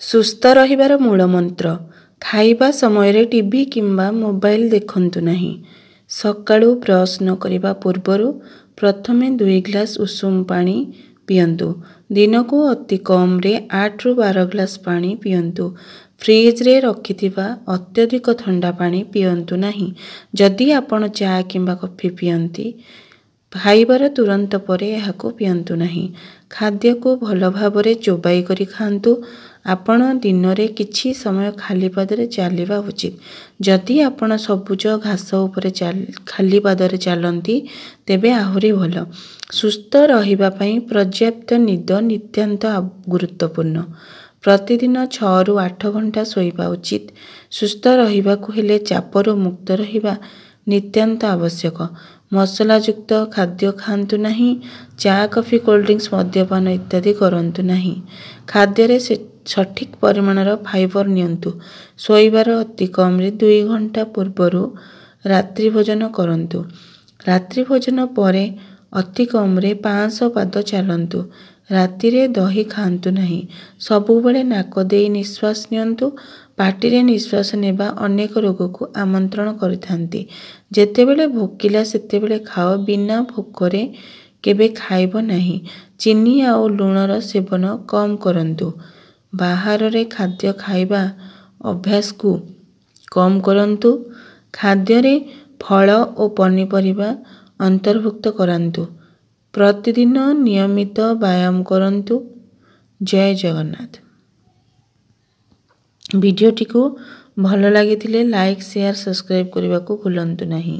ସୁସ୍ଥ ରହିବାର ମୂଳ ମନ୍ତ୍ର। ଖାଇବା ସମୟରେ ଟିଭି କିମ୍ବା ମୋବାଇଲ ଦେଖନ୍ତୁ ନାହିଁ। ସକାଳୁ ବ୍ରସ୍ ନ କରିବା ପୂର୍ବରୁ ପ୍ରଥମେ 2 ଗ୍ଲାସ ଉଷୁମ ପାଣି ପିଅନ୍ତୁ। ଦିନକୁ ଅତି କମରେ 8ରୁ 12 ଗ୍ଲାସ ପାଣି ପିଅନ୍ତୁ। ଫ୍ରିଜରେ ରଖିଥିବା ଅତ୍ୟଧିକ ଥଣ୍ଡା ପାଣି ପିଅନ୍ତୁ ନାହିଁ। ଯଦି ଆପଣ ଚା କିମ୍ବା କଫି ପିଅନ୍ତି, ଖାଇବାର ତୁରନ୍ତ ପରେ ଏହାକୁ ପିଅନ୍ତୁ ନାହିଁ। ଖାଦ୍ୟକୁ ଭଲ ଭାବରେ ଚୋବାଇ କରି ଖାଆନ୍ତୁ। ଆପଣ ଦିନରେ କିଛି ସମୟ ଖାଲି ପାଦରେ ଚାଲିବା ଉଚିତ। ଯଦି ଆପଣ ସବୁଜ ଘାସ ଉପରେ ଖାଲି ପାଦରେ ଚାଲନ୍ତି, ତେବେ ଆହୁରି ଭଲ। ସୁସ୍ଥ ରହିବା ପାଇଁ ପର୍ଯ୍ୟାପ୍ତ ନିଦ ନିତାନ୍ତ ଗୁରୁତ୍ୱପୂର୍ଣ୍ଣ। ପ୍ରତିଦିନ 6ରୁ 8 ଘଣ୍ଟା ଶୋଇବା ଉଚିତ। ସୁସ୍ଥ ରହିବାକୁ ହେଲେ ଚାପରୁ ମୁକ୍ତ ରହିବା ନିତାନ୍ତ ଆବଶ୍ୟକ। ମସଲାଯୁକ୍ତ ଖାଦ୍ୟ ଖାଆନ୍ତୁ ନାହିଁ। ଚା, କଫି, କୋଲ୍ଡ ଡ୍ରିଙ୍କସ୍, ମଦ୍ୟପାନ ଇତ୍ୟାଦି କରନ୍ତୁ ନାହିଁ। ଖାଦ୍ୟରେ ସଠିକ୍ ପରିମାଣର ଫାଇବର ନିଅନ୍ତୁ। ଶୋଇବାର ଅତି କମରେ 2 ଘଣ୍ଟା ପୂର୍ବରୁ ରାତ୍ରି ଭୋଜନ କରନ୍ତୁ। ରାତ୍ରି ଭୋଜନ ପରେ ଅତି କମରେ 500 ପାଦ ଚାଲନ୍ତୁ। ରାତିରେ ଦହି ଖାଆନ୍ତୁ ନାହିଁ। ସବୁବେଳେ ନାକ ଦେଇ ନିଶ୍ୱାସ ନିଅନ୍ତୁ। ପାଟିରେ ନିଶ୍ୱାସ ନେବା ଅନେକ ରୋଗକୁ ଆମନ୍ତ୍ରଣ କରିଥାନ୍ତି। ଯେତେବେଳେ ଭୋକିଲା ସେତେବେଳେ ଖାଅ, ବିନା ଭୋକରେ କେବେ ଖାଇବ ନାହିଁ। ଚିନି ଆଉ ଲୁଣର ସେବନ କମ୍ କରନ୍ତୁ। ବାହାରରେ ଖାଦ୍ୟ ଖାଇବା ଅଭ୍ୟାସକୁ କମ୍ କରନ୍ତୁ। ଖାଦ୍ୟରେ ଫଳ ଓ ପନିପରିବା ଅନ୍ତର୍ଭୁକ୍ତ କରାନ୍ତୁ। ପ୍ରତିଦିନ ନିୟମିତ ବ୍ୟାୟାମ କରନ୍ତୁ। ଜୟ ଜଗନ୍ନାଥ। ଭିଡ଼ିଓଟିକୁ ଭଲ ଲାଗିଥିଲେ ଲାଇକ୍, ସେୟାର, ସବସ୍କ୍ରାଇବ୍ କରିବାକୁ ଭୁଲନ୍ତୁ ନାହିଁ।